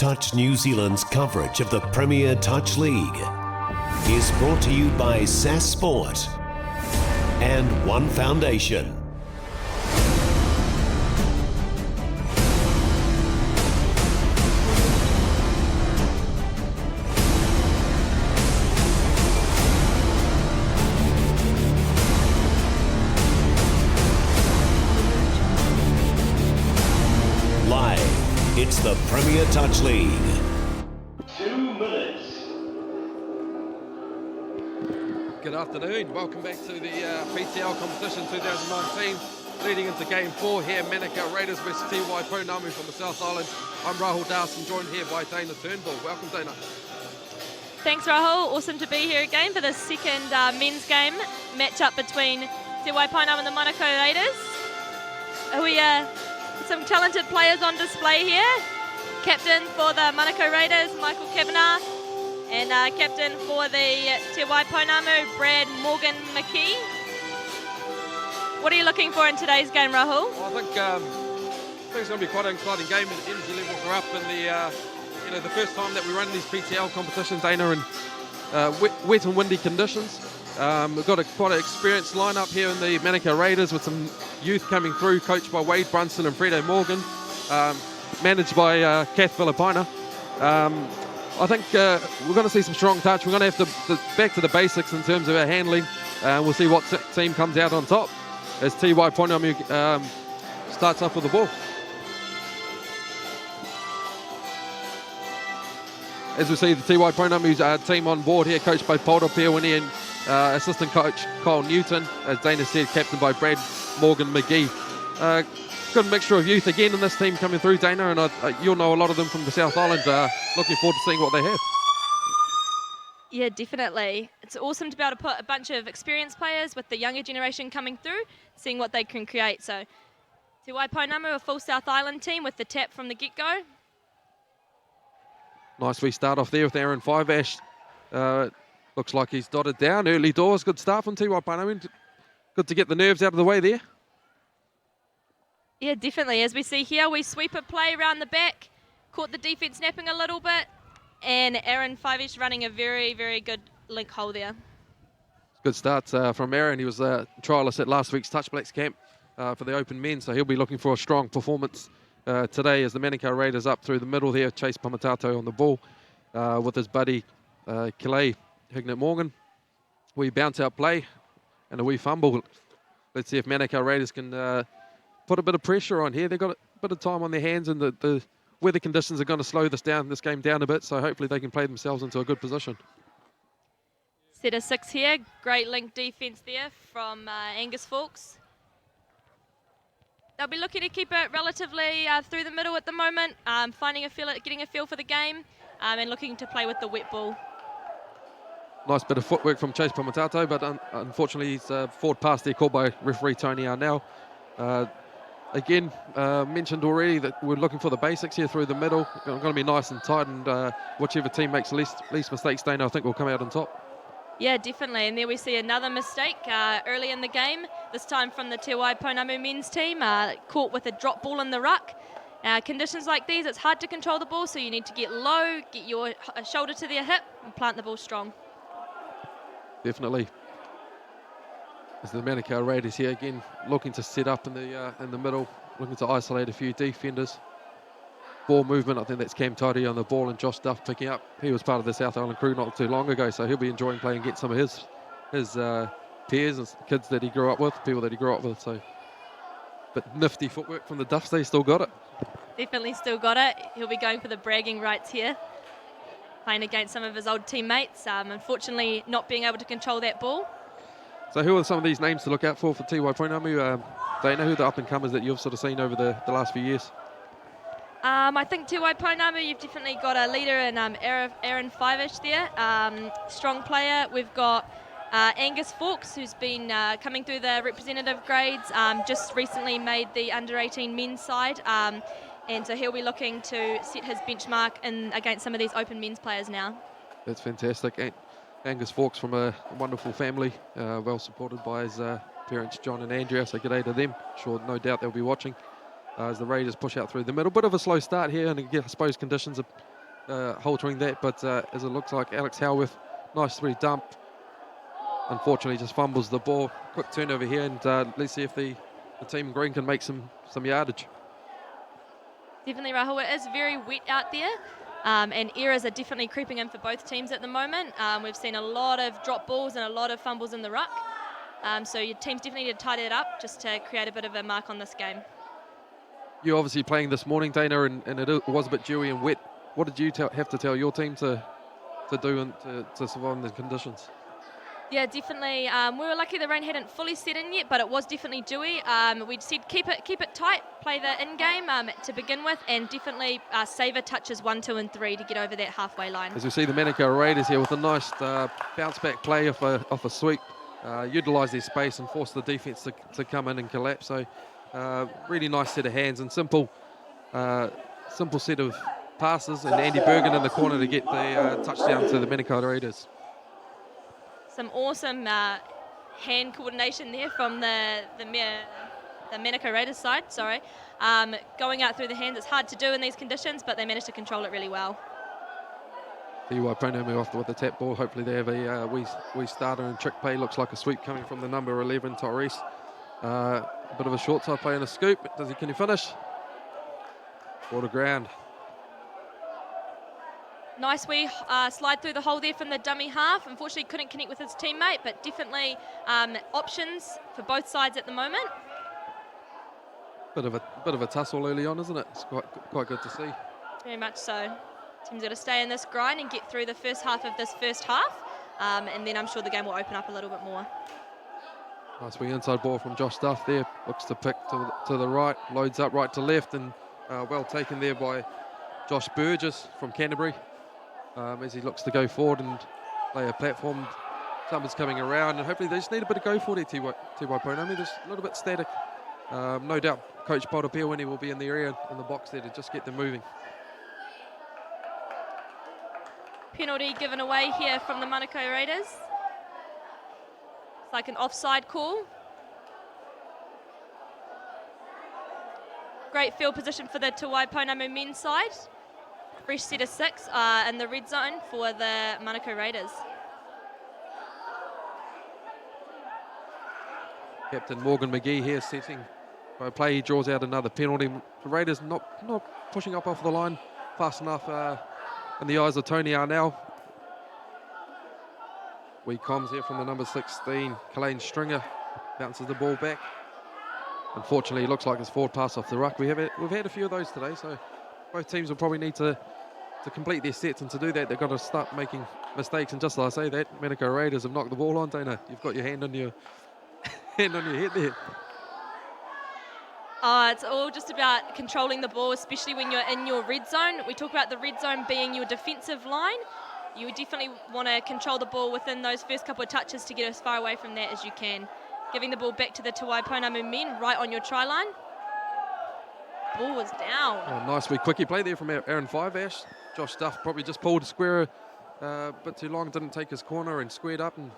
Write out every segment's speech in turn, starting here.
Touch New Zealand's coverage of the Premier Touch League is brought to you by SAS Sport and One Foundation. It's the Premier Touch League. 2 minutes. Good afternoon. Welcome back to the PTL competition 2019. Leading into Game 4 here, Manukau Raiders vs Waipounamu from the South Island. I'm Rahul Dawson, joined here by Dana Turnbull. Welcome, Dana. Thanks, Rahul. Awesome to be here again for the second men's game match-up between Waipounamu and the Manukau Raiders. Some talented players on display here. Captain for the Manukau Raiders, Michael Kavanagh, and captain for the Te Waipounamu, Brad Morgan McKee. What are you looking for in today's game, Rahul? Well, I think it's going to be quite an exciting game. The energy levels are up, and the first time that we run these PTL competitions, Dana, in wet and windy conditions. We've got quite an experienced lineup here in the Manukau Raiders with some youth coming through, coached by Wade Brunson and Fredo Morgan, managed by Kath Filipina. I think we're going to see some strong touch. We're going to have to back to the basics in terms of our handling. We'll see what team comes out on top as Te Waipounamu starts off with the ball. As we see the Te Waipounamu's team on board here, coached by Paul Peowini and assistant coach Kyle Newton, as Dana said, captained by Brad Morgan McGee. Good mixture of youth again in this team coming through, Dana, and you'll know a lot of them from the South Island. Looking forward to seeing what they have. Yeah, definitely. It's awesome to be able to put a bunch of experienced players with the younger generation coming through, seeing what they can create. So, Te Waipounamu, a full South Island team with the tap from the get-go. Nice wee start off there with Aaron Fiveash. Looks like he's dotted down early doors. Good start from Te Waipounamu. Good to get the nerves out of the way there. Yeah, definitely. As we see here, we sweep a play around the back, caught the defence napping a little bit, and Aaron Fiveash running a very, very good link hole there. Good start from Aaron. He was a trialist at last week's Touch Blacks camp for the Open Men, so he'll be looking for a strong performance today as the Manukau Raiders up through the middle there. Chase Pamatato on the ball with his buddy Kalei Hignett Morgan. We bounce out play and a wee fumble. Let's see if Manukau Raiders can put a bit of pressure on here. They've got a bit of time on their hands, and the weather conditions are going to slow this game down a bit, so hopefully they can play themselves into a good position. Set of 6 here. Great link defence there from Angus Fawkes. They'll be looking to keep it relatively through the middle at the moment, getting a feel for the game, and looking to play with the wet ball. Nice bit of footwork from Chase Pamatato, but unfortunately he's forward pass there called by referee Tony Arnell. Again, mentioned already that we're looking for the basics here through the middle. Going to be nice and tight, and whichever team makes least mistakes, Dana, I think will come out on top. Yeah, definitely. And there we see another mistake early in the game, this time from the Te Waipounamu men's team, caught with a drop ball in the ruck. Conditions like these, it's hard to control the ball, so you need to get low, get your shoulder to their hip, and plant the ball strong. Definitely. As the Manukau Raiders here again, looking to set up in the middle, looking to isolate a few defenders. Ball movement, I think that's Cam Tidy on the ball and Josh Duff picking up. He was part of the South Island crew not too long ago, so he'll be enjoying playing against some of his peers and kids that he grew up with, people that he grew up with. So, but nifty footwork from the Duffs, they still got it. Definitely still got it. He'll be going for the bragging rights here, playing against some of his old teammates. Unfortunately, not being able to control that ball. So who are some of these names to look out for Te Waipounamu? They know who the up-and-comers that you've sort of seen over the last few years? I think Te Waipounamu, you've definitely got a leader in Aaron Fiveash there. Strong player. We've got Angus Fawkes, who's been coming through the representative grades, just recently made the under-18 men's side. And so he'll be looking to set his benchmark against some of these open men's players now. That's fantastic. Angus Fawkes from a wonderful family, well supported by his parents John and Andrea, so g'day to them. Sure, no doubt they'll be watching as the Raiders push out through the middle. Bit of a slow start here, and again, I suppose conditions are haltering that, but as it looks like Alex Howarth, nice 3 dump. Unfortunately, just fumbles the ball. Quick turnover here, and let's see if the team in green can make some yardage. Definitely, Rahul. It is very wet out there, and errors are definitely creeping in for both teams at the moment. We've seen a lot of drop balls and a lot of fumbles in the ruck. So your teams definitely need to tidy it up just to create a bit of a mark on this game. You're obviously playing this morning, Dana, and it was a bit dewy and wet. What did you have to tell your team to do and to survive in the conditions? Yeah, definitely. We were lucky the rain hadn't fully set in yet, but it was definitely dewy. We said keep it tight, play the in-game to begin with, and definitely savour touches 1, 2 and 3 to get over that halfway line. As we see the Manukau Raiders here with a nice bounce-back play off a sweep, utilise their space and force the defence to come in and collapse. So really nice set of hands and simple set of passes, and Andy Bergen in the corner to get the touchdown to the Manukau Raiders. Some awesome hand coordination there from the Manukau Raiders side. Going out through the hands, it's hard to do in these conditions, but they managed to control it really well. The Waipounamu off with the tap ball. Hopefully they have a wee starter and trick play. Looks like a sweep coming from the number 11, Torres. A bit of a short side play and a scoop. Can he finish? Ball to ground. Nice wee slide through the hole there from the dummy half. Unfortunately, couldn't connect with his teammate, but definitely options for both sides at the moment. Bit of a tussle early on, isn't it? It's quite good to see. Very much so. Team's got to stay in this grind and get through the first half of this first half, and then I'm sure the game will open up a little bit more. Nice wee inside ball from Josh Duff there. Looks to pick to the right, loads up right to left, and well taken there by Josh Burgess from Canterbury. As he looks to go forward and lay a platform. Someone's coming around, and hopefully they just need a bit of go for there, Te Waipounamu. There's a little bit static. No doubt Coach Poltapia will be in the area in the box there to just get them moving. Penalty given away here from the Manukau Raiders. It's like an offside call. Great field position for the Te Waipounamu men's side. Fresh set of 6 in the red zone for the Manukau Raiders. Captain Morgan McGee here setting by a play. He draws out another penalty. The Raiders not pushing up off the line fast enough in the eyes of Tony Arnell. Wee comms here from the number 16, Kalane Stringer, bounces the ball back. Unfortunately, it looks like it's forward pass off the ruck. We've had a few of those today, so both teams will probably need to complete their sets, and to do that, they've got to start making mistakes. And just like I say that, Manukau Raiders have knocked the ball on, Dana. You've got your hand on your head there. It's all just about controlling the ball, especially when you're in your red zone. We talk about the red zone being your defensive line. You definitely want to control the ball within those first couple of touches to get as far away from that as you can. Giving the ball back to the Te Waipounamu men right on your try line. Ball was down. Oh, nice wee quickie play there from Aaron Fiveash. Josh Duff probably just pulled a square a bit too long, didn't take his corner and squared up, and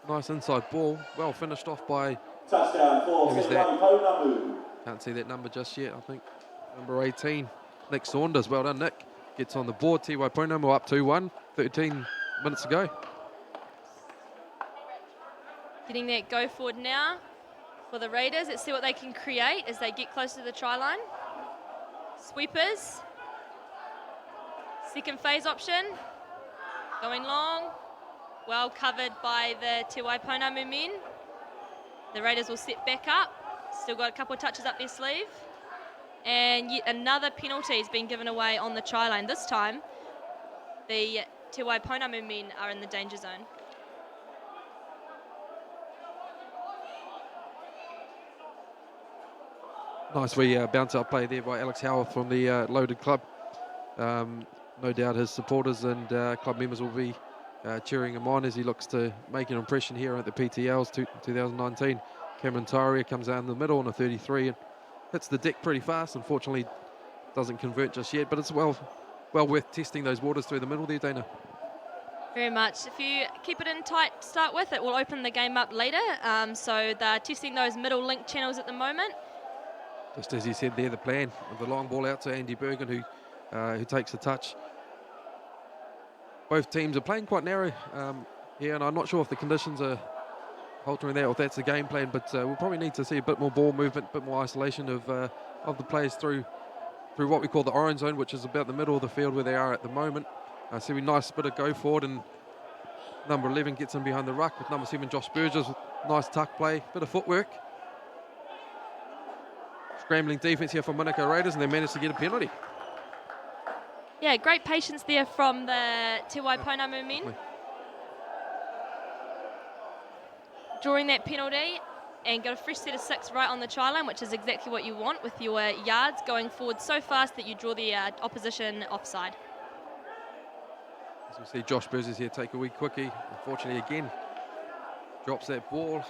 nice inside ball. Well finished off by... Touchdown for Who's that? Waipounamu. Can't see that number just yet, I think. Number 18, Nick Saunders. Well done, Nick. Gets on the board. Te Waipounamu up 2-1, 13 minutes ago. Getting that go forward now for the Raiders. Let's see what they can create as they get close to the try line. Sweepers. Second phase option. Going long. Well covered by the Te Waipounamu men. The Raiders will set back up. Still got a couple of touches up their sleeve. And yet another penalty has been given away on the try line. This time, the Te Waipounamu men are in the danger zone. Nice wee bounce out play there by Alex Howarth from the loaded club. No doubt his supporters and club members will be cheering him on as he looks to make an impression here at the PTLs 2019. Cameron Tyria comes out in the middle on a 33 and hits the deck pretty fast. Unfortunately, doesn't convert just yet, but it's well worth testing those waters through the middle there, Dana. Very much. If you keep it in tight to start with, it will open the game up later. So they're testing those middle link channels at the moment. Just as he said there, the plan of the long ball out to Andy Bergen, who takes a touch. both teams are playing quite narrow here, and I'm not sure if the conditions are altering that or if that's the game plan, but we'll probably need to see a bit more ball movement, a bit more isolation of the players through what we call the orange zone, which is about the middle of the field where they are at the moment. See a nice bit of go forward, and number 11 gets in behind the ruck with number 7 Josh Burgess with nice tuck play, bit of footwork. Scrambling defence here for Manukau Raiders, and they managed to get a penalty. Yeah, great patience there from the Te Waipounamu men. Drawing that penalty and got a fresh set of 6 right on the try line, which is exactly what you want with your yards going forward so fast that you draw the opposition offside. As we see Josh Burgess here take a wee quickie. Unfortunately, again, drops that ball.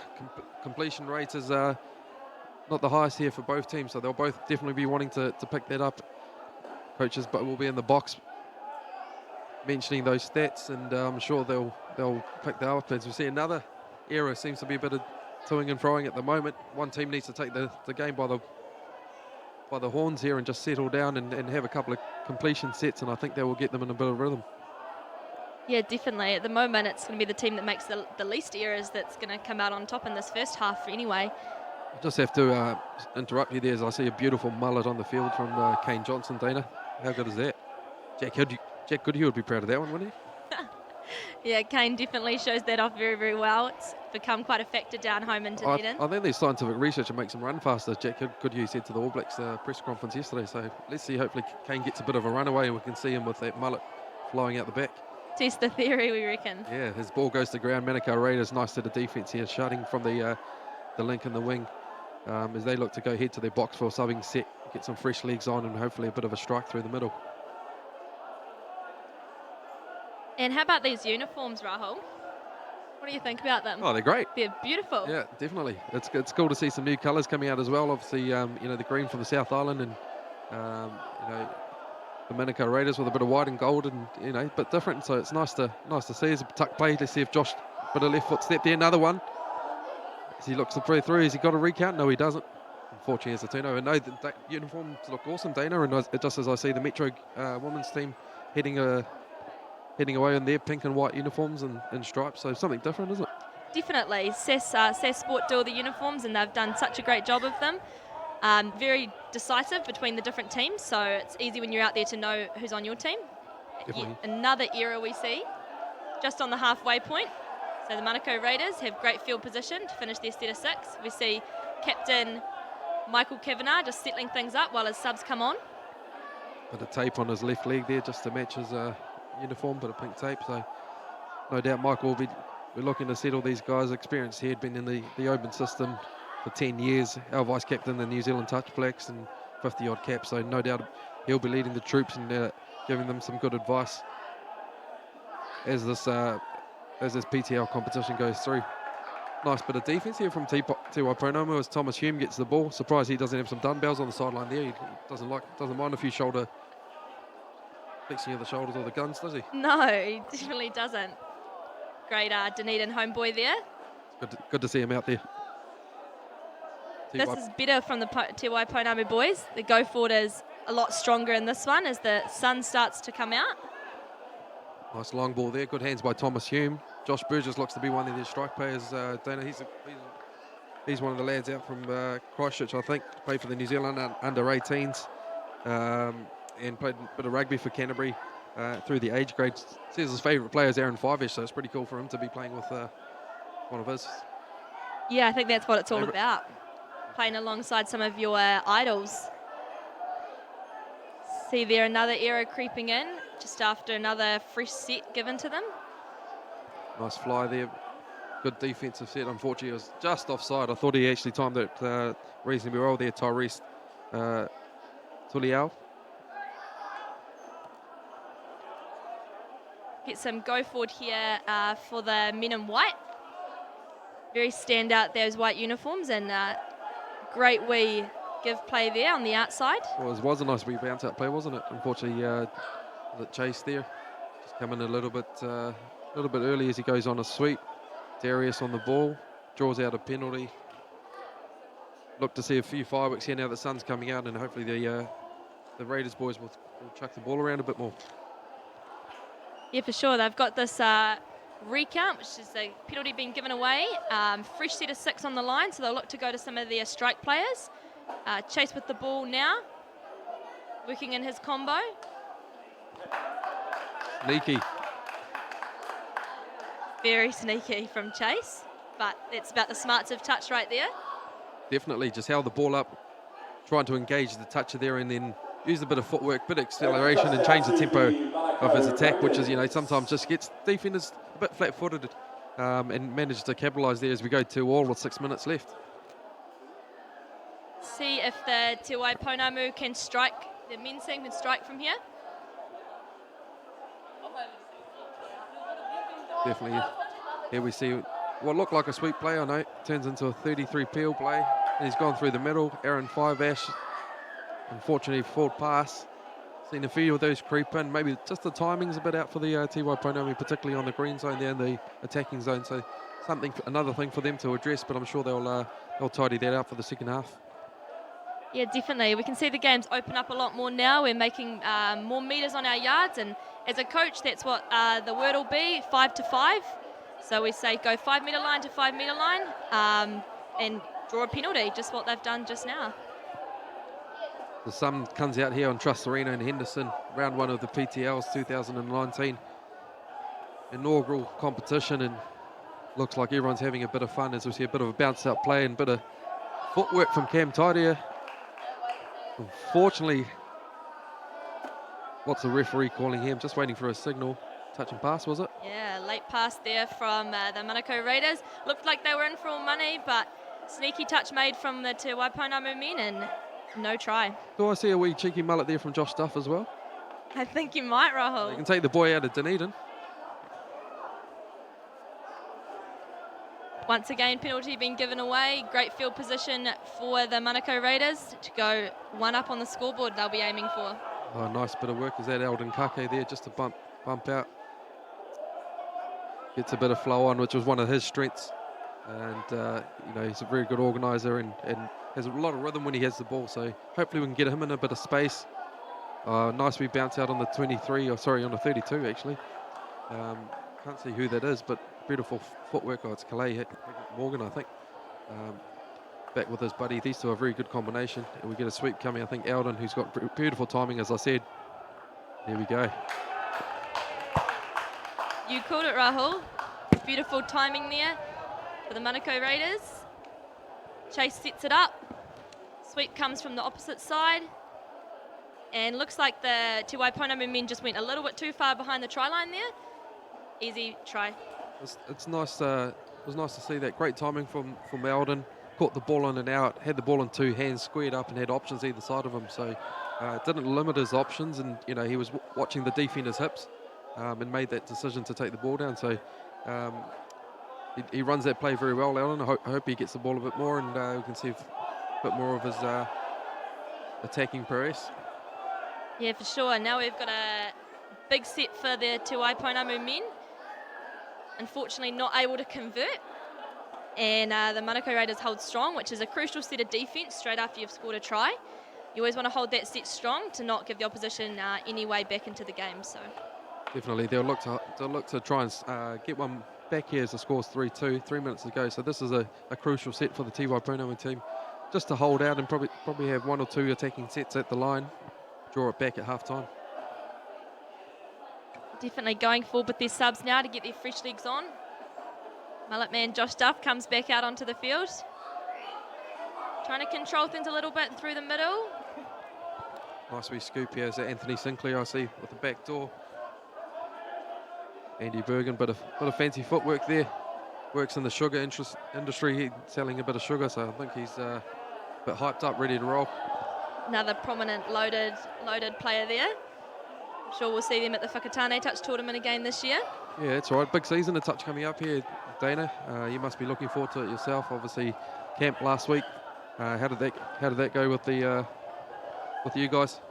Completion rate is not the highest here for both teams, so they'll both definitely be wanting to pick that up. Coaches but will be in the box mentioning those stats, and I'm sure they'll pick that up. As we see another error, seems to be a bit of toing and froing at the moment. One team needs to take the game by the horns here and just settle down and have a couple of completion sets, and I think that will get them in a bit of rhythm. Yeah, definitely. At the moment, it's going to be the team that makes the least errors that's going to come out on top in this first half anyway. I just have to interrupt you there as I see a beautiful mullet on the field from Kane Johnson, Dana. How good is that? Jack Goodhue would be proud of that one, wouldn't he? Yeah, Kane definitely shows that off very, very well. It's become quite a factor down home in Dunedin. I think there's scientific research that makes him run faster, Jack Goodhue said to the All Blacks press conference yesterday. So let's see, hopefully Kane gets a bit of a runaway and we can see him with that mullet flying out the back. Test the theory, we reckon. Yeah, his ball goes to ground. Manukau Raiders, nice to the defence here, shutting from the link in the wing as they look to go head to their box for a subbing set, get some fresh legs on and hopefully a bit of a strike through the middle. And how about these uniforms, Rahul? What do you think about them? Oh, they're great. They're beautiful. Yeah, definitely. It's cool to see some new colours coming out as well. Obviously, the green from the South Island and, the Manukau Raiders with a bit of white and gold and, a bit different. So it's nice to see. There's a tuck play. Let's see if Josh, bit of left foot step there. Another one. As he looks to play through, has he got a recount? No, he doesn't. Unfortunately, it's a turnover. No, the uniforms look awesome, Dana. And just as I see the Metro women's team heading away in their pink and white uniforms and stripes. So something different, isn't it? Definitely. SAS Sport do all the uniforms and they've done such a great job of them. Very decisive between the different teams, so it's easy when you're out there to know who's on your team. Definitely. Another error we see just on the halfway point. So the Manukau Raiders have great field position to finish their set of 6. We see Captain Michael Kavanagh just settling things up while his subs come on. Bit of tape on his left leg there just to match his uniform, bit of pink tape. So no doubt Michael will be looking to settle these guys. Experienced here, been in the open system for 10 years, our vice captain, the New Zealand Touch Blacks, and 50 odd caps. So no doubt he'll be leading the troops and giving them some good advice as this PTL competition goes through. Nice bit of defence here from Te Waipounamu as Thomas Hume gets the ball. Surprised he doesn't have some dumbbells on the sideline there. He doesn't mind a few shoulder flexing of the shoulders or the guns, does he? No, he definitely doesn't. Great Dunedin homeboy there. Good to see him out there. This is better from the Te Waipounamu boys. The go forward is a lot stronger in this one as the sun starts to come out. Nice long ball there. Good hands by Thomas Hume. Josh Burgess looks to be one of their strike players. Dana, he's one of the lads out from Christchurch, I think. Played for the New Zealand under 18s and played a bit of rugby for Canterbury through the age grades. Says his favourite player is Aaron Fivish, so it's pretty cool for him to be playing with one of his. Yeah, I think that's what it's all about. Playing alongside some of your idols. See there another error creeping in just after another fresh set given to them. Nice fly there. Good defensive set. Unfortunately, it was just offside. I thought he actually timed it reasonably well there, Tyrese Tuliau. Get some go forward here for the men in white. Very stand out those white uniforms and great wee give play there on the outside. Well, it was a nice wee bounce out play, wasn't it? Unfortunately, the chase there. Just coming a little bit early as he goes on a sweep. Darius on the ball, draws out a penalty. Look to see a few fireworks here now the sun's coming out, and hopefully the Raiders boys will chuck the ball around a bit more. Yeah, for sure. They've got this recount, which is the penalty being given away. Fresh set of 6 on the line, so they'll look to go to some of their strike players. Chase with the ball now, working in his combo. Sneaky. Very sneaky from Chase, but it's about the smarts of touch right there. Definitely just held the ball up, trying to engage the toucher there and then use a bit of footwork, bit of acceleration and change the tempo of his attack, which is, sometimes just gets defenders a bit flat-footed and managed to capitalise there as we go to all with 6 minutes left. See if the Te Waipounamu can strike, the men's team can strike from here. Definitely. Here we see what looked like a sweep play. I know turns into a 33 peel play. And he's gone through the middle. Aaron 5 Ash, unfortunately, forward pass. Seen a few of those creep in. Maybe just the timing's a bit out for the Te Waipounamu, particularly on the green zone there in the attacking zone. So another thing for them to address. But I'm sure they'll tidy that out for the second half. Yeah, definitely. We can see the games open up a lot more now. We're making more meters on our yards, and as a coach, that's what the word will be, 5 to 5. So we say go 5 metre line to 5 metre line and draw a penalty, just what they've done just now. The sun comes out here on Trust Arena in Henderson, round 1 of the PTL's 2019 inaugural competition, and looks like everyone's having a bit of fun as we see a bit of a bounce out play and a bit of footwork from Cam Tairia. Unfortunately, what's the referee calling him? Just waiting for a signal. Touch and pass, was it? Yeah, late pass there from the Manukau Raiders. Looked like they were in for all money, but sneaky touch made from the Te Waipounamu men and no try. Do I see a wee cheeky mullet there from Josh Duff as well? I think you might, Rahul. They can take the boy out of Dunedin. Once again, penalty being given away. Great field position for the Manukau Raiders to go 1 up on the scoreboard they'll be aiming for. Oh, nice bit of work. Is that Eldon Kake there just to bump out. Gets a bit of flow on, which was one of his strengths. And, he's a very good organiser and has a lot of rhythm when he has the ball. So hopefully we can get him in a bit of space. Nice wee bounce out on the 23, on the 32 actually. Can't see who that is, but beautiful footwork. Oh, it's Calais Morgan, I think. Back with his buddy. These two are a very good combination. And we get a sweep coming. I think Eldon, who's got beautiful timing, as I said. There we go. You called it, Rahul. Beautiful timing there for the Manukau Raiders. Chase sets it up. Sweep comes from the opposite side. And looks like the Te Waipounamu men just went a little bit too far behind the try line there. Easy try. It's nice. It was nice to see that. Great timing from Eldon. Caught the ball in and out. Had the ball in 2 hands, squared up, and had options either side of him. So didn't limit his options, and he was watching the defender's hips and made that decision to take the ball down. So he runs that play very well, Eldon. I hope he gets the ball a bit more, and we can see a bit more of his attacking prowess. Yeah, for sure. Now we've got a big set for the Te Waipounamu men. Unfortunately not able to convert, and the Manukau Raiders hold strong, which is a crucial set of defence straight after you've scored a try. You always want to hold that set strong to not give the opposition any way back into the game. So definitely they'll look to try and get one back here as the score's 3-2, 3 minutes to go. So this is a crucial set for the Te Waipounamu team, just to hold out and probably have 1 or 2 attacking sets at the line, draw it back at half time. definitely going forward with their subs now to get their fresh legs on. Mullet man Josh Duff comes back out onto the field. Trying to control things a little bit through the middle. Nice wee scoop here. Is that Anthony Sinclair, I see, with the back door. Andy Bergen, bit of fancy footwork there. Works in the sugar industry, he's selling a bit of sugar, so I think he's a bit hyped up, ready to roll. Another prominent loaded player there. I'm sure we'll see them at the Whakatane Touch Tournament again this year. Yeah, that's right. Big season of touch coming up here, Dana. You must be looking forward to it yourself. Obviously, camp last week. How did that go with you guys?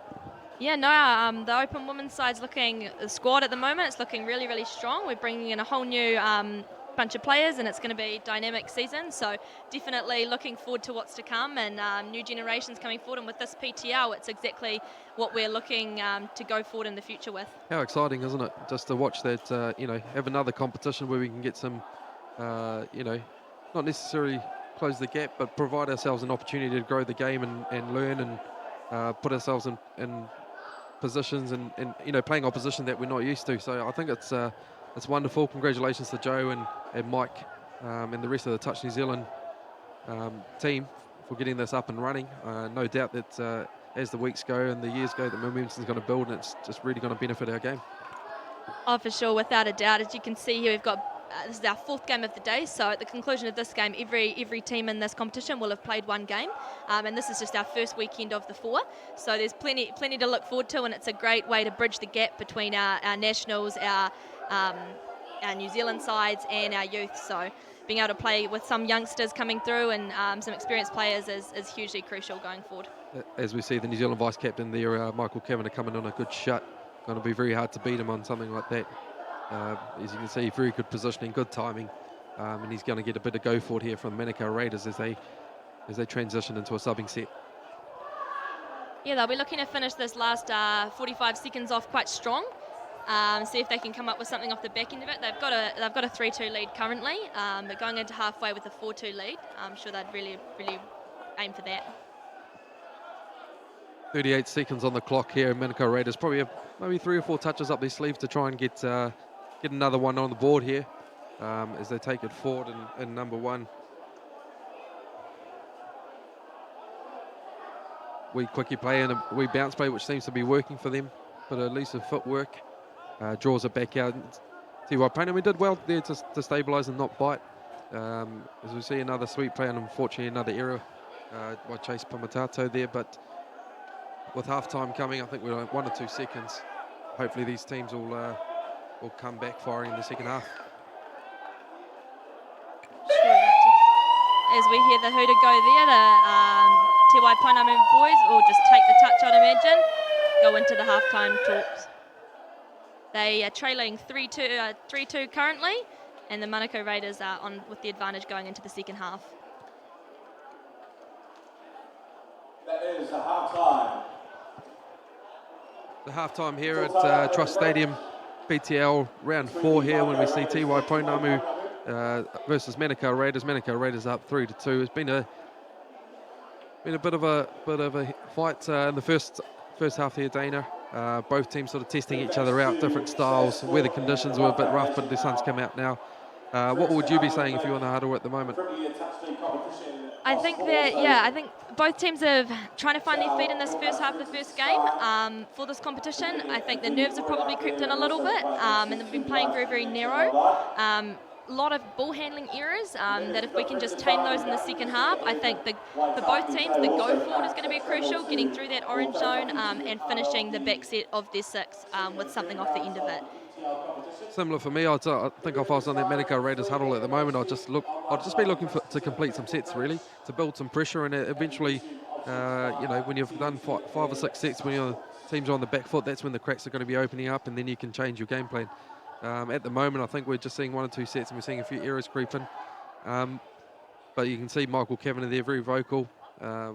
Yeah, no, the open women's side's looking, the squad at the moment, it's looking really, really strong. We're bringing in a whole new bunch of players, and it's going to be a dynamic season. So definitely looking forward to what's to come, and new generations coming forward. And with this PTL, it's exactly what we're looking to go forward in the future with. How exciting, isn't it? Just to watch that, have another competition where we can get some, not necessarily close the gap, but provide ourselves an opportunity to grow the game and learn and put ourselves in positions and playing opposition that we're not used to. So I think it's wonderful. Congratulations to Joe and Mike and the rest of the Touch New Zealand team for getting this up and running. No doubt that as the weeks go and the years go, the momentum is going to build, and it's just really going to benefit our game. Oh, for sure, without a doubt. As you can see here, we've got this is our 4th game of the day. So at the conclusion of this game, every team in this competition will have played one game, and this is just our first weekend of the 4. So there's plenty to look forward to, and it's a great way to bridge the gap between our nationals, our New Zealand sides, and our youth. So being able to play with some youngsters coming through and some experienced players is hugely crucial going forward. As we see the New Zealand vice captain there, Michael Kavanagh, coming on a good shot. Going to be very hard to beat him on something like that. As you can see, very good positioning, good timing, and he's going to get a bit of go forward here from the Manukau Raiders as they transition into a subbing set. Yeah, they'll be looking to finish this last 45 seconds off quite strong. See if they can come up with something off the back end of it. They've got a 3-2 lead currently, but going into halfway with a 4-2 lead, I'm sure they'd really aim for that. 38 seconds on the clock here. Manukau Raiders probably have maybe 3 or 4 touches up their sleeve to try and get another one on the board here as they take it forward in number 1. Wee quickie play and a wee bounce play, which seems to be working for them. But at least the footwork draws it back out. See Waipounamu, we did well there to stabilise and not bite. As we see another sweet play, and unfortunately another error by Chase Pamatato there. But with half-time coming, I think we're 1 or 2 seconds. Hopefully these teams will come back firing in the second half. As we hear the hooter go there, the Te Waipounamu boys will just take the touch, I'd imagine, go into the half-time talks. They are trailing 3-2 currently, and the Manukau Raiders are on with the advantage going into the second half. That is the half-time. The half-time here at Trust Stadium, PTL round 4 here, when we see Te Waipounamu versus Manukau Raiders. Manukau Raiders up 3-2. It's been a bit of a fight in the first half here, Dana. Both teams sort of testing each other out, different styles. Weather conditions were a bit rough, but the sun's come out now. What would you be saying if you're on the huddle at the moment? I think both teams are trying to find their feet in this first half of the first game for this competition. I think the nerves have probably crept in a little bit, and they've been playing very, very narrow. A lot of ball handling errors that if we can just tame those in the second half, I think for both teams, the go forward is going to be crucial, getting through that orange zone and finishing the back set of their 6 with something off the end of it. Similar for me. I think if I was on that Manukau Raiders huddle at the moment, I'd just be looking to complete some sets, really, to build some pressure, and eventually, when you've done 5 or 6 sets, when your teams are on the back foot, that's when the cracks are going to be opening up, and then you can change your game plan. At the moment, I think we're just seeing 1 or 2 sets, and we're seeing a few errors creep in. But you can see Michael Kavanagh there, very vocal,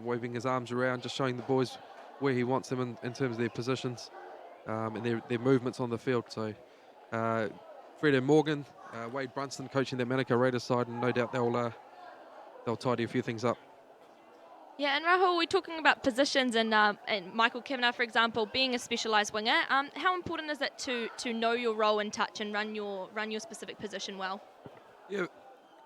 waving his arms around, just showing the boys where he wants them in terms of their positions and their movements on the field. So Fred and Morgan, Wade Brunston coaching the Manukau Raiders side, and no doubt they'll tidy a few things up. Yeah, and Rahul, we're talking about positions and Michael Kavanagh, for example, being a specialised winger. How important is it to know your role in touch and run your specific position well? Yeah,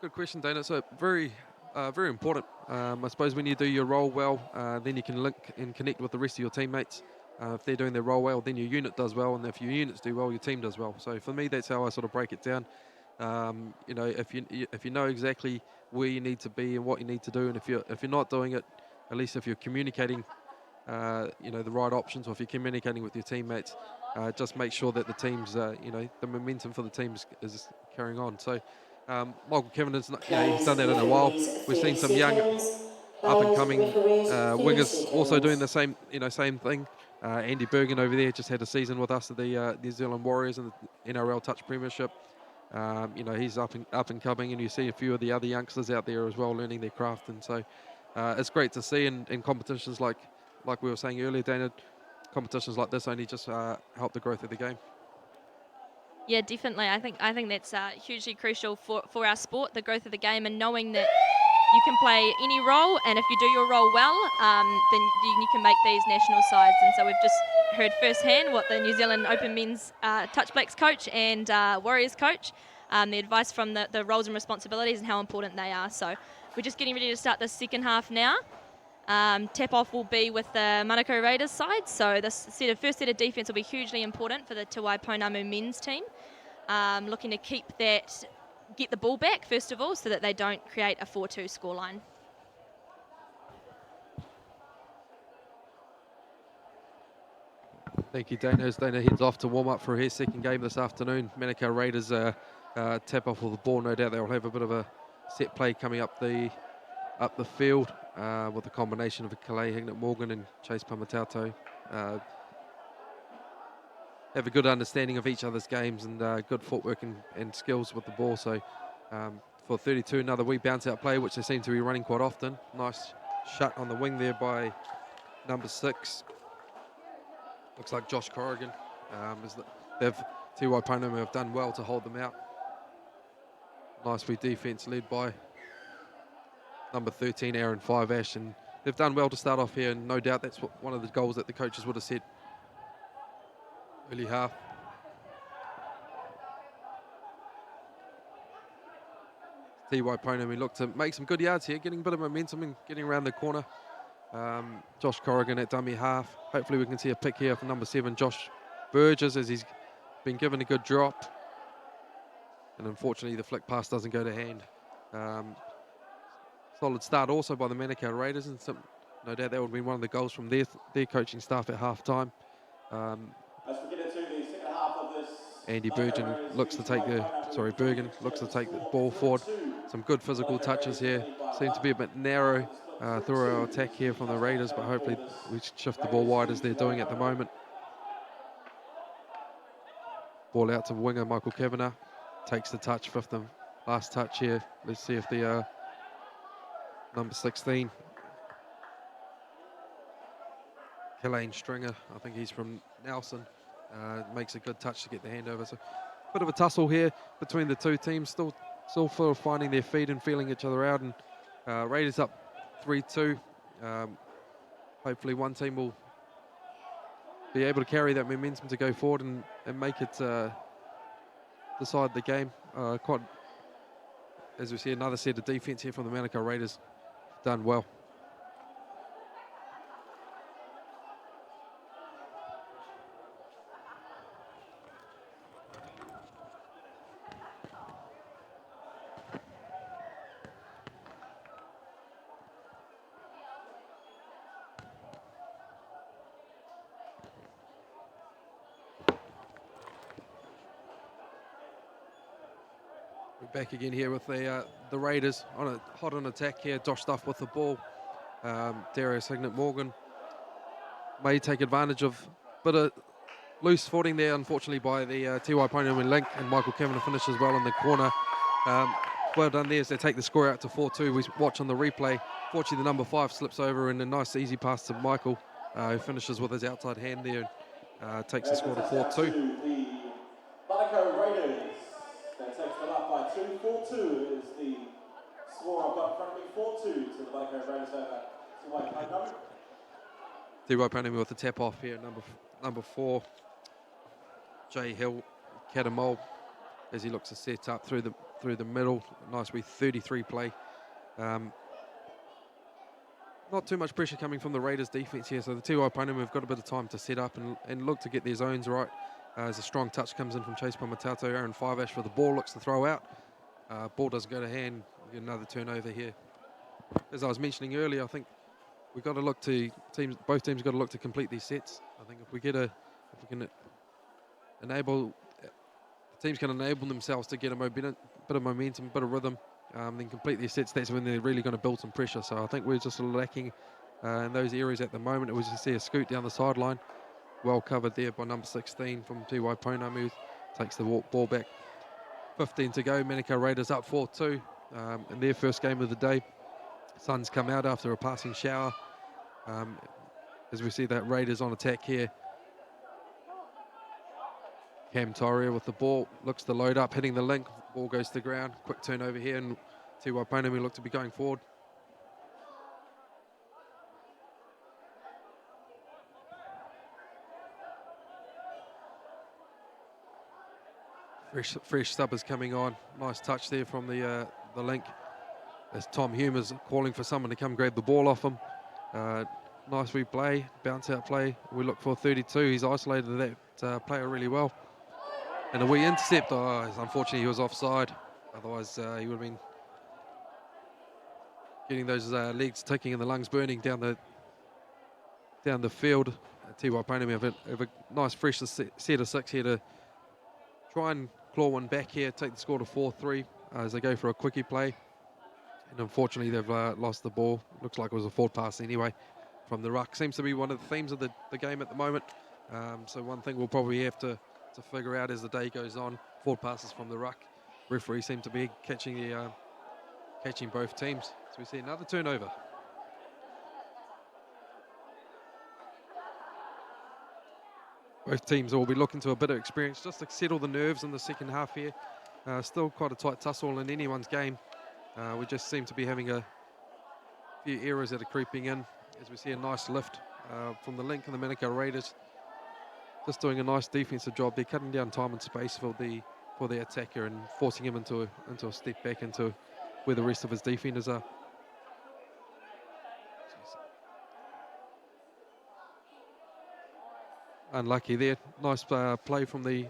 good question, Dana. So very important. I suppose when you do your role well, then you can link and connect with the rest of your teammates. If they're doing their role well, then your unit does well, and if your units do well, your team does well. So for me, that's how I sort of break it down. If you know exactly where you need to be and what you need to do, and if you're not doing it, at least if you're communicating, the right options, or if you're communicating with your teammates, just make sure that the team's, the momentum for the team is carrying on. So Michael Kavanagh's, he's done that in a while. We've seen some young, up and coming wingers also doing the same thing. Andy Bergen over there just had a season with us at the New Zealand Warriors and the NRL Touch Premiership. He's up and coming, and you see a few of the other youngsters out there as well learning their craft. And so it's great to see in competitions like we were saying earlier, Dana, competitions like this only just help the growth of the game. Yeah, definitely. I think that's hugely crucial for our sport, the growth of the game, and knowing that you can play any role, and if you do your role well, then you can make these national sides. And so we've just heard firsthand what the New Zealand Open Men's Touch Blacks coach and Warriors coach, the advice from the roles and responsibilities and how important they are. So we're just getting ready to start the second half now. Tap-off will be with the Manukau Raiders side, so this first set of defence will be hugely important for the Te Waipounamu men's team. Looking to get the ball back first of all, so that they don't create a 4-2 scoreline. Thank you, Dana. As Dana heads off to warm up for his second game this afternoon, Manukau Raiders tap off with the ball. No doubt they'll have a bit of a set play coming up the field with a combination of Kalei Hignett-Morgan and Chase Pamatauto. Have a good understanding of each other's games and good footwork and skills with the ball. So for 32, another wee bounce out play, which they seem to be running quite often. Nice shut on the wing there by number 6. Looks like Josh Corrigan. Te Waipounamu have done well to hold them out. Nice wee defence led by number 13, Aaron Five-Ash, and they've done well to start off here, and no doubt that's one of the goals that the coaches would have said early half. Te Waipounamu look to make some good yards here, getting a bit of momentum and getting around the corner. Josh Corrigan at dummy half. Hopefully we can see a pick here for number 7, Josh Burgess, as he's been given a good drop. And unfortunately the flick pass doesn't go to hand. Solid start also by the Manukau Raiders, and no doubt that would be one of the goals from their coaching staff at half time. As we get into the second half of this, Andy Bergen looks to take the ball forward. Some good physical touches here. Seem to be a bit narrow through our attack here from the Raiders, but hopefully we shift the ball wide as they're doing at the moment. Ball out to winger Michael Kavanagh. Takes the touch, fifth and last touch here. Let's see if the number 16, Helene Stringer, I think he's from Nelson, makes a good touch to get the handover. So bit of a tussle here between the two teams, still sort of finding their feet and feeling each other out, and Raiders up 3-2. Hopefully one team will be able to carry that momentum to go forward and make it decide the game. Quite, as we see, another set of defence here from the Manukau Raiders. Done well. We're back again here with the Raiders hot on attack here. Josh Duff with the ball. Darius Hignett-Morgan may take advantage of a bit of loose footing there, unfortunately, by the Te Waipounamu link, and Michael Kavanagh finishes well in the corner. Well done there as they take the score out to 4-2. We watch on the replay. Fortunately, the number 5 slips over, and a nice easy pass to Michael, who finishes with his outside hand there and takes the score to 4-2. The Manukau Raiders, that takes them up by 2. 4-2 is the score I've got in front of me. 4-2 to the Manukau Raiders over Te Waipounamu. Te Waipounamu with the tap off here, number 4, Jay Hill, Catamol, as he looks to set up through the middle. Nice wee 33 play. Not too much pressure coming from the Raiders defence here, so the Te Waipounamu have got a bit of time to set up and look to get their zones right. As a strong touch comes in from Chase Pamatauto, Aaron Five-Ash for the ball, looks to throw out. Ball doesn't go to hand. We get another turnover here. As I was mentioning earlier, I think we've got to look to both teams got to look to complete these sets. I think if we can enable, the teams can enable themselves to get a bit of momentum, a bit of rhythm, then complete these sets. That's when they're really going to build some pressure. So I think we're just lacking in those areas at the moment. It was just see a scoot down the sideline. Well covered there by number 16 from Te Waipounamu, takes the ball back 15 to go. Manukau Raiders up 4-2 in their first game of the day. Sun's come out after a passing shower. As we see that Raiders on attack here. Cam Torria with the ball, looks to load up, hitting the link. Ball goes to the ground. Quick turn over here, and Te Waipounamu look to be going forward. Fresh subbers coming on. Nice touch there from the link. As Tom Hume is calling for someone to come grab the ball off him. Nice replay, bounce out play. We look for 32. He's isolated that player really well. And a wee intercept. Unfortunately, he was offside. Otherwise, he would have been getting those legs ticking and the lungs burning down the field. Te Waipounamu have a nice fresh set of 6 here to try and claw one back here, take the score to 4-3 as they go for a quickie play. And unfortunately, they've lost the ball. Looks like it was a forward pass anyway from the ruck. Seems to be one of the themes of the game at the moment. So one thing we'll probably have to figure out as the day goes on, forward passes from the ruck. Referee seem to be catching both teams. So we see another turnover. Both teams will be looking to a bit of experience just to settle the nerves in the second half here. Still quite a tight tussle in anyone's game. We just seem to be having a few errors that are creeping in as we see a nice lift from the link and the Manukau Raiders. Just doing a nice defensive job. They're cutting down time and space for the attacker and forcing him into a step back into where the rest of his defenders are. Unlucky there. Nice play from the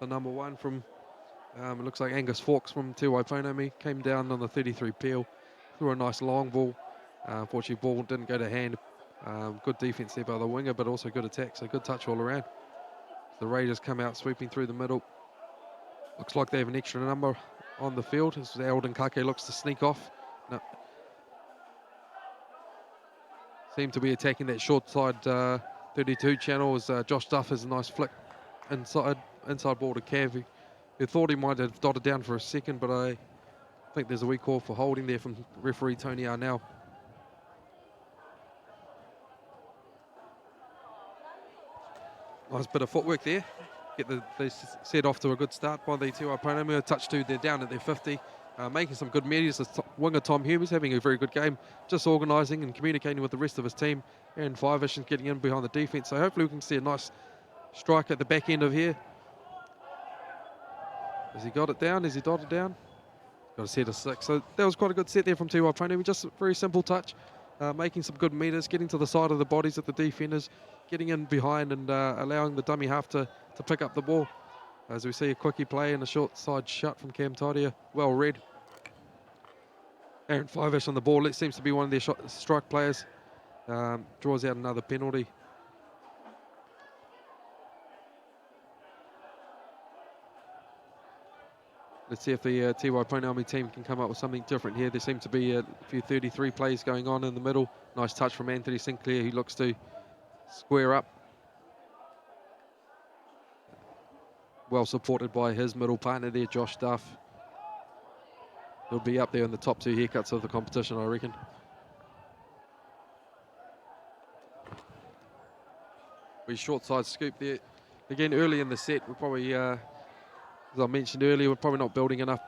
number one from, it looks like Angus Fawkes from Te Waipounamu. Came down on the 33 peel. Threw a nice long ball. Unfortunately, ball didn't go to hand. Good defence there by the winger, but also good attack, so good touch all around. The Raiders come out sweeping through the middle. Looks like they have an extra number on the field as Eldon Kake looks to sneak off. No. Seem to be attacking that short side 32 channel as Josh Duff has a nice flick inside ball to Cav. Who thought he might have dotted down for a second, but I think there's a wee call for holding there from referee Tony Arnell. Nice bit of footwork there. Get the set off to a good start by the Te Waipounamu. A touch two, they're down at their 50. Making some good measures. Winger Tom Hume is having a very good game. Just organising and communicating with the rest of his team. Aaron Fivish is getting in behind the defence. So hopefully we can see a nice strike at the back end of here. Has he got it down? Has he dotted down? Got a set of 6. So that was quite a good set there from Te Waipounamu. Just a very simple touch. Making some good metres, getting to the side of the bodies of the defenders, getting in behind and allowing the dummy half to pick up the ball. As we see a quickie play and a short side shut from Cam Todia. Well read. Aaron Fivish on the ball. It seems to be one of their strike players. Draws out another penalty. Let's see if the Te Waipounamu team can come up with something different here. There seem to be a few 33 plays going on in the middle. Nice touch from Anthony Sinclair, who looks to square up. Well supported by his middle partner there, Josh Duff. He'll be up there in the top 2 haircuts of the competition, I reckon. We short side scoop there. Again, early in the set, we're probably, as I mentioned earlier, we're probably not building enough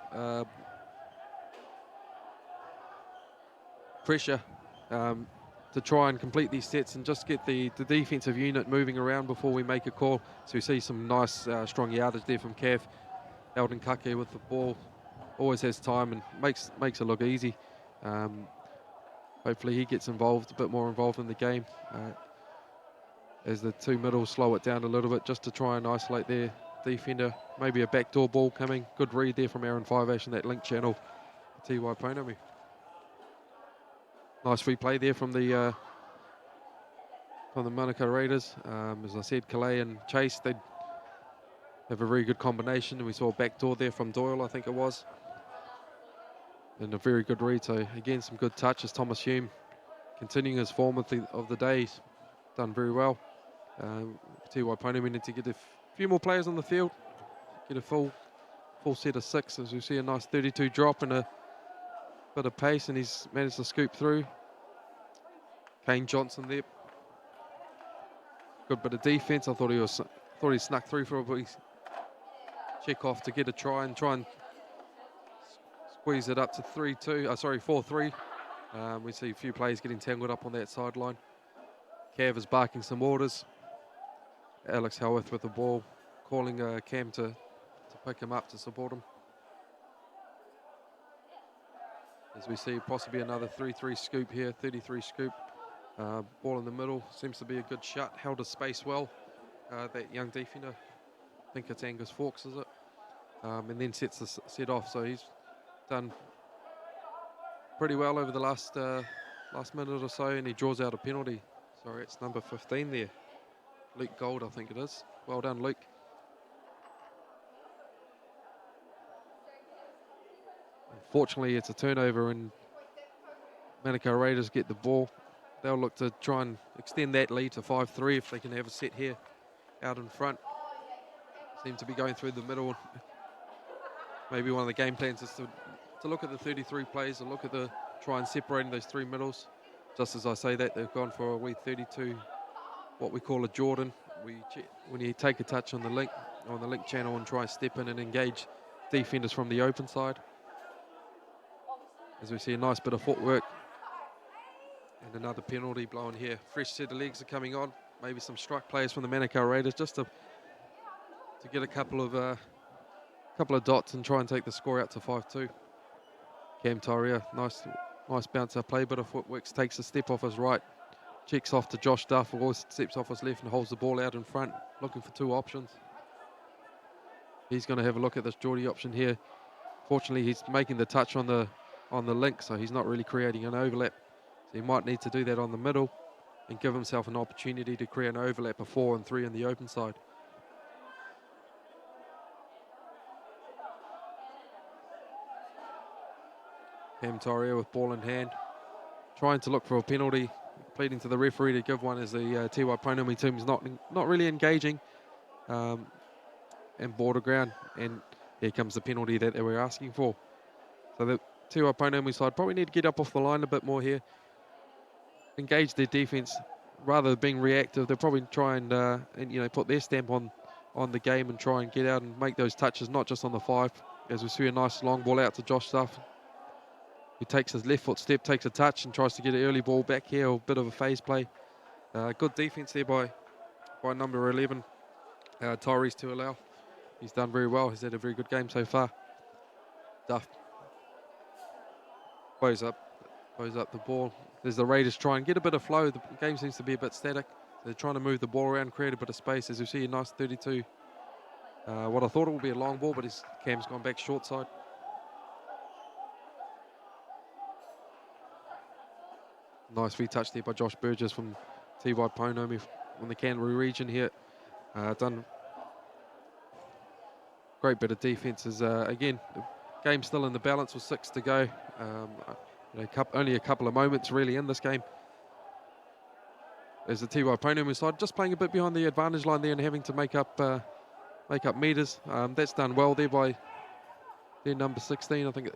pressure to try and complete these sets and just get the defensive unit moving around before we make a call. So we see some nice strong yardage there from Cav. Eldon Kake with the ball, always has time and makes it look easy. Hopefully he gets involved, a bit more involved in the game as the two middles slow it down a little bit just to try and isolate their defender. Maybe a backdoor ball coming. Good read there from Aaron Fivish in that link channel. Te Waipounamu. Nice free play there from the Manukau Raiders. As I said, Calais and Chase, they have a very good combination. We saw a backdoor there from Doyle, I think it was. And a very good read. So again, some good touches. Thomas Hume continuing his form of the day. He's done very well. Te Waipounamu need to get a few more players on the field. Get a full full set of 6, as we see a nice 32 drop and a bit of pace, and he's managed to scoop through. Kane Johnson there. Good bit of defense. I thought he snuck through for a bit. Check off to get a try and squeeze it up to 4-3. We see a few players getting tangled up on that sideline. Cav is barking some orders. Alex Howarth with the ball, calling Cam to pick him up, to support him. As we see possibly another 3-3 scoop here, 33 scoop. Ball in the middle, seems to be a good shot, held his space well. That young defender, I think it's Angus Fawkes, is it? And then sets the set off, so he's done pretty well over the last minute or so, and he draws out a penalty. Sorry, it's number 15 there. Luke Gold, I think it is. Well done, Luke. Unfortunately, it's a turnover, and Manukau Raiders get the ball. They'll look to try and extend that lead to 5-3 if they can have a set here out in front. Seem to be going through the middle. Maybe one of the game plans is to look at the 33 players and look at try and separating those 3 middles. Just as I say that, they've gone for a wee 32, what we call a Jordan. When you take a touch on the link channel and try and step in and engage defenders from the open side. As we see a nice bit of footwork. And another penalty blown here. Fresh set of legs are coming on. Maybe some strike players from the Manukau Raiders just to get a couple of dots and try and take the score out to 5-2. Cam Tyria, nice bouncer play, bit of footwork, takes a step off his right, checks off to Josh Duff, or steps off his left and holds the ball out in front, looking for 2 options. He's going to have a look at this Geordie option here. Fortunately, he's making the touch on the link, so he's not really creating an overlap. So he might need to do that on the middle and give himself an opportunity to create an overlap of 4 and 3 on the open side. Cam Torrio with ball in hand, trying to look for a penalty, pleading to the referee to give one, as the Te Waipounamu team is not really engaging in border ground, and here comes the penalty that they were asking for. So the Te Waipounamu side probably need to get up off the line a bit more here, engage their defence rather than being reactive. They'll probably try and put their stamp on the game and try and get out and make those touches, not just on the 5. As we see a nice long ball out to Josh Duff, who takes his left foot step, takes a touch and tries to get an early ball back here, or a bit of a phase play. Good defence there by number 11, Tyrese Tualau. He's done very well. He's had a very good game so far. Duff blows up the ball. There's the Raiders try and get a bit of flow. The game seems to be a bit static. They're trying to move the ball around, create a bit of space. As you see, a nice 32. What I thought it would be a long ball, but his Cam's gone back short side. Nice retouch there by Josh Burgess from Te Waipounamu from the Canterbury region here. Done great bit of defence. Again, the game's still in the balance with 6 to go. Only a couple of moments really in this game. As the Te Waipounamu side just playing a bit behind the advantage line there and having to make up metres. That's done well there by their number 16. I think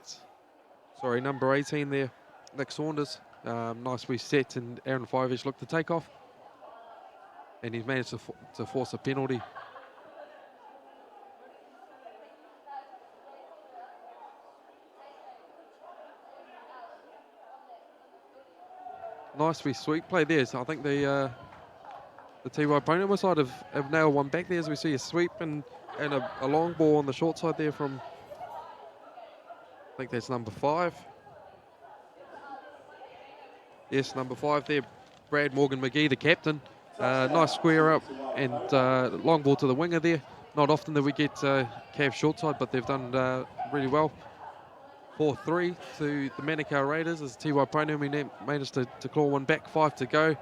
number 18 there, Nick Saunders. Nice wee set, and Aaron Fivich looked to take off, and he's managed to force a penalty. Nice wee sweep play there. So I think the Te Waipounamu side have nailed one back there, as we see a sweep and a long ball on the short side there from, I think that's number 5. Yes, number 5 there, Brad Morgan McGee, the captain. Nice square up and long ball to the winger there. Not often that we get Cav short side, but they've done really well. 4-3 to the Manukau Raiders as Te Waipounamu managed to claw one back. 5 to go.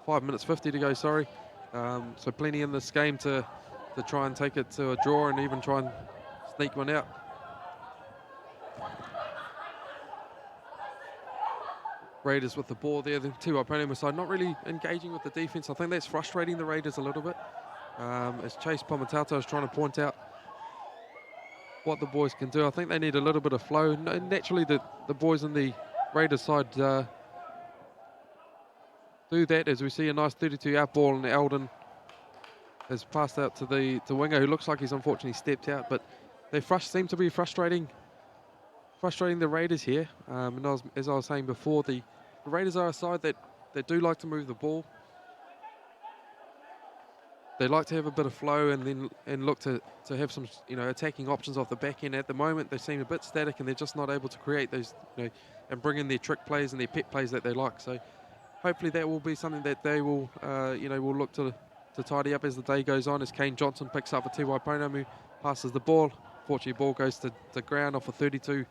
5 minutes 50 to go, sorry. So plenty in this game to try and take it to a draw and even try and sneak one out. Raiders with the ball there, the Te Waipounamu side not really engaging with the defence. I think that's frustrating the Raiders a little bit. As Chase Pomatato is trying to point out what the boys can do. I think they need a little bit of flow. Naturally, the boys in the Raiders side do that, as we see a nice 32 out ball, and Eldon has passed out to the winger, who looks like he's unfortunately stepped out, but they seem to be frustrating the Raiders here. And as I was saying before, the Raiders are a side that do like to move the ball. They like to have a bit of flow and look to have some attacking options off the back end. At the moment, they seem a bit static, and they're just not able to create those and bring in their trick plays and their pet plays that they like. So hopefully that will be something that they will will look to tidy up as the day goes on. As Kane Johnson picks up for Te Waipounamu, passes the ball. Fortunately, ball goes to ground off a 32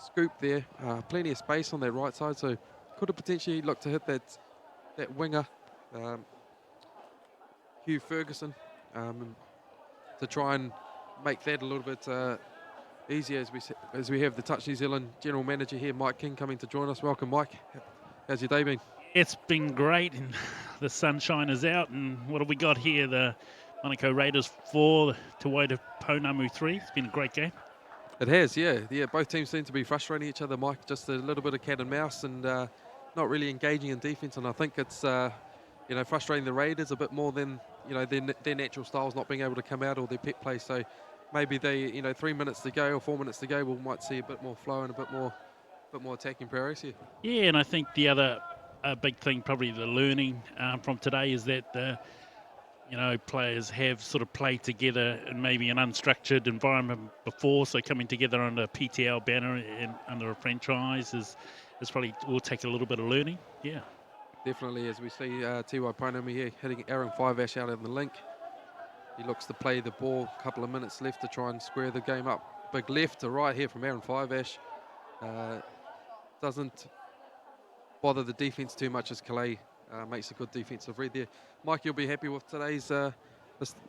scoop there. Plenty of space on that right side, so could have potentially looked to hit that winger. Hugh Ferguson, to try and make that a little bit easier as we have the Touch New Zealand General Manager here, Mike King, coming to join us. Welcome, Mike. How's your day been? It's been great, and the sunshine is out. And what have we got here? The Manukau Raiders 4, Te Waipounamu 3. It's been a great game. It has, yeah. Both teams seem to be frustrating each other, Mike. Just a little bit of cat and mouse, and not really engaging in defence. And I think it's frustrating the Raiders a bit more than their natural styles not being able to come out, or their pet play. So maybe they 3 minutes to go or 4 minutes to go, we might see a bit more flow and a bit more attacking priorities here. Yeah, and I think the other big thing, probably the learning from today, is that players have sort of played together in maybe an unstructured environment before, so coming together under a PTL banner and under a franchise is probably will take a little bit of learning. Yeah. Definitely, as we see Te Waipounamu here hitting Aaron Five-Ash out on the link. He looks to play the ball, a couple of minutes left to try and square the game up. Big left to right here from Aaron Five-Ash. Doesn't bother the defence too much as Calais makes a good defensive read there. Mike, you'll be happy with today's the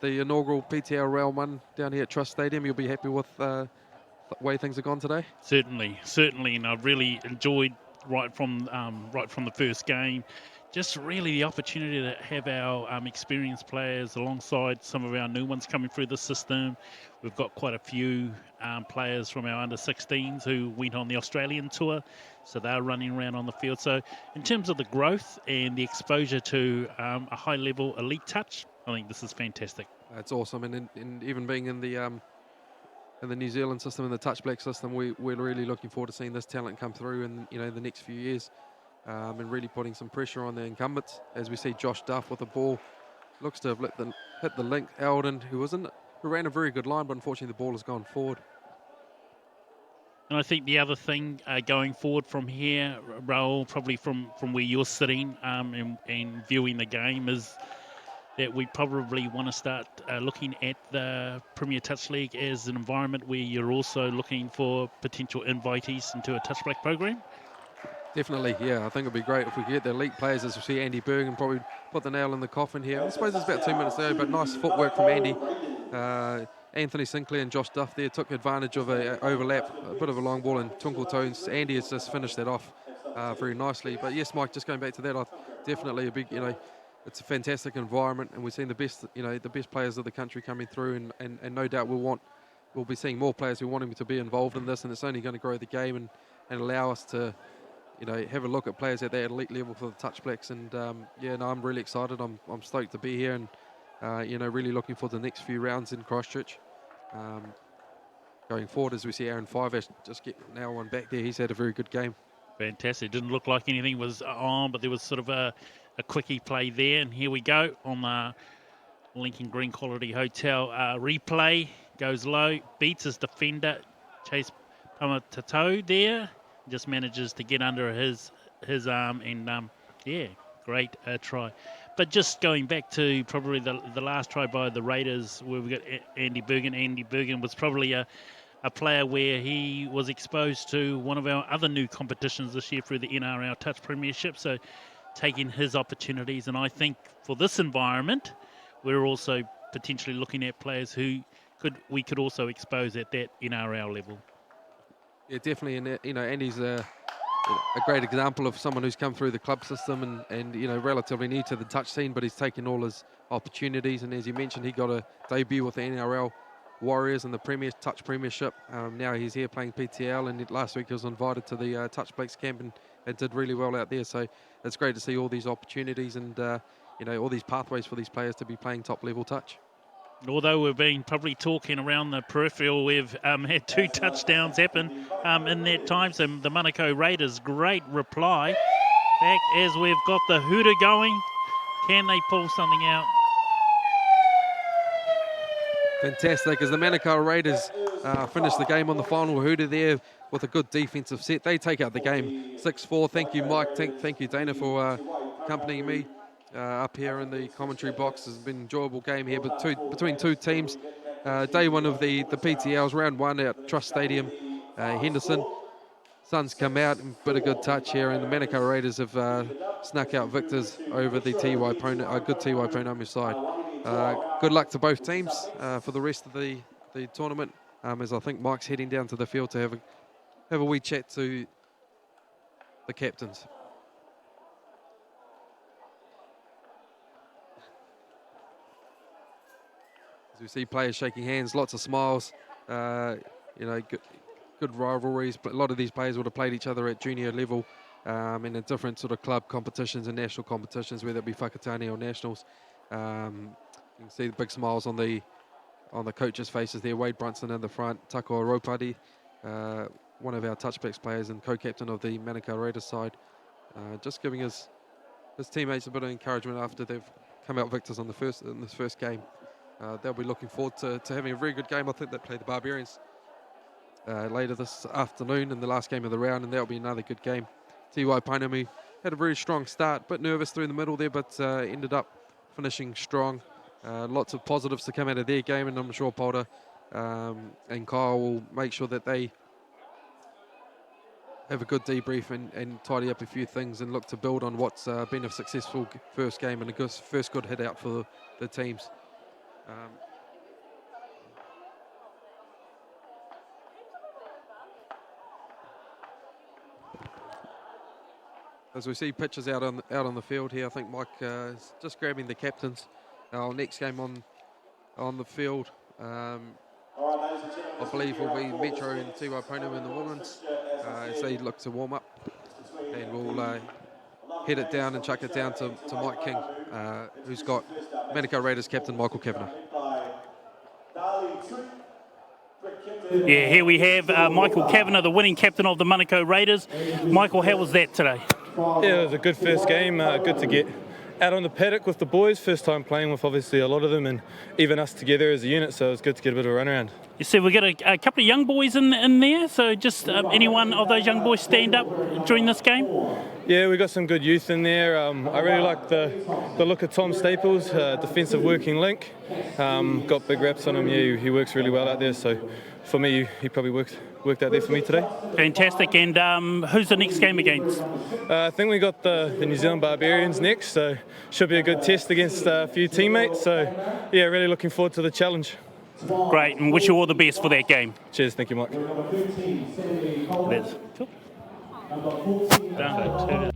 inaugural PTL Round 1 down here at Trust Stadium. You'll be happy with the way things have gone today? Certainly, and I've really enjoyed right from the first game. Just really the opportunity to have our experienced players alongside some of our new ones coming through the system. We've got quite a few players from our under-16s who went on the Australian tour, so they're running around on the field. So in terms of the growth and the exposure to a high-level elite touch, I think this is fantastic. That's awesome, and even being in the New Zealand system, in the touch black system, we're really looking forward to seeing this talent come through in the next few years. And really putting some pressure on the incumbents, as we see Josh Duff with the ball. Looks to have hit the link. Eldon, who ran a very good line, but unfortunately the ball has gone forward. And I think the other thing going forward from here, Raul, probably from where you're sitting and viewing the game, is that we probably want to start looking at the Premier Touch League as an environment where you're also looking for potential invitees into a touch black program. Definitely, yeah. I think it'd be great if we could get the elite players, as we see Andy Bergen probably put the nail in the coffin here. I suppose it's about 2 minutes there, but nice footwork from Andy. Anthony Sinclair and Josh Duff there took advantage of an overlap, a bit of a long ball and twinkle toes. Andy has just finished that off very nicely. But yes, Mike, just going back to that, definitely a big, it's a fantastic environment, and we're seeing the best players of the country coming through, and no doubt we'll be seeing more players who want him to be involved in this, and it's only going to grow the game and allow us to have a look at players at that elite level for the Touch Blacks. And I'm really excited. I'm stoked to be here, and really looking forward to the next few rounds in Christchurch. Going forward, as we see Aaron Five-Ash just get now one back there. He's had a very good game. Fantastic. Didn't look like anything was on, but there was sort of a quickie play there. And here we go on the Lincoln Green Quality Hotel replay. Goes low, beats his defender, Chase Pamatato there. Just manages to get under his arm, and great try. But just going back to probably the last try by the Raiders, where we got Andy Bergen. Andy Bergen was probably a player where he was exposed to one of our other new competitions this year through the NRL Touch Premiership, so taking his opportunities. And I think for this environment, we're also potentially looking at players who we could also expose at that NRL level. Yeah, definitely, and Andy's a great example of someone who's come through the club system and relatively new to the touch scene, but he's taken all his opportunities. And as you mentioned, he got a debut with the NRL Warriors in the Touch Premiership. Now he's here playing PTL, and last week he was invited to the Touch Blakes camp and did really well out there. So it's great to see all these opportunities and all these pathways for these players to be playing top level touch. Although we've been probably talking around the peripheral, we've had 2 touchdowns happen in that time. So the Manukau Raiders, great reply back as we've got the hooter going. Can they pull something out? Fantastic, as the Manukau Raiders finish the game on the final hooter there with a good defensive set. They take out the game 6-4. Thank you, Mike. Thank you, Dana, for accompanying me up here in the commentary box. It's been an enjoyable game here between 2 teams. Day 1 of the PTLs, round 1 at Trust Stadium, Henderson. Suns come out and bit of good touch here, and the Manukau Raiders have snuck out victors over the good Te Waipounamu side. Good luck to both teams for the rest of the tournament, as I think Mike's heading down to the field to have a wee chat to the captains. As we see players shaking hands, lots of smiles, good rivalries, but a lot of these players would have played each other at junior level and in different sort of club competitions and national competitions, whether it be Whakatane or nationals. You can see the big smiles on the coaches' faces there. Wade Brunson in the front, Tako Ropadi, one of our touchbacks players and co-captain of the Manukau Raiders side, just giving his teammates a bit of encouragement after they've come out victors in this first game. They'll be looking forward to having a very good game. I think they play the Barbarians later this afternoon in the last game of the round, and that'll be another good game. Te Waipounamu had a very strong start, bit nervous through the middle there, but ended up finishing strong. Lots of positives to come out of their game, and I'm sure Polder and Kyle will make sure that they have a good debrief and tidy up a few things and look to build on what's been a successful first game and a first good hit out for the teams. As we see pitches out on the field here, I think Mike is just grabbing the captains. Our next game on the field, I believe, will be Metro and Te Waipounamu in the women's as they look to warm up, and we'll head it down and chuck it down to Mike King, who's got Manukau Raiders captain Michael Kavanagh. Yeah, here we have Michael Kavanagh, the winning captain of the Manukau Raiders. Michael, how was that today? Yeah, it was a good first game. Good to get out on the paddock with the boys. First time playing with obviously a lot of them and even us together as a unit, so it was good to get a bit of a run around. You see, we got a couple of young boys in there, so just any one of those young boys stand up during this game? Yeah, we got some good youth in there. I really like the look of Tom Staples, defensive working link. Got big reps on him. Yeah, he works really well out there, so for me, he probably worked out there for me today. Fantastic. And who's the next game against? I think we got the New Zealand Barbarians next, so should be a good test against a few teammates. So yeah, really looking forward to the challenge. Great, and wish you all the best for that game. Cheers, thank you, Mike. That's cool. Done.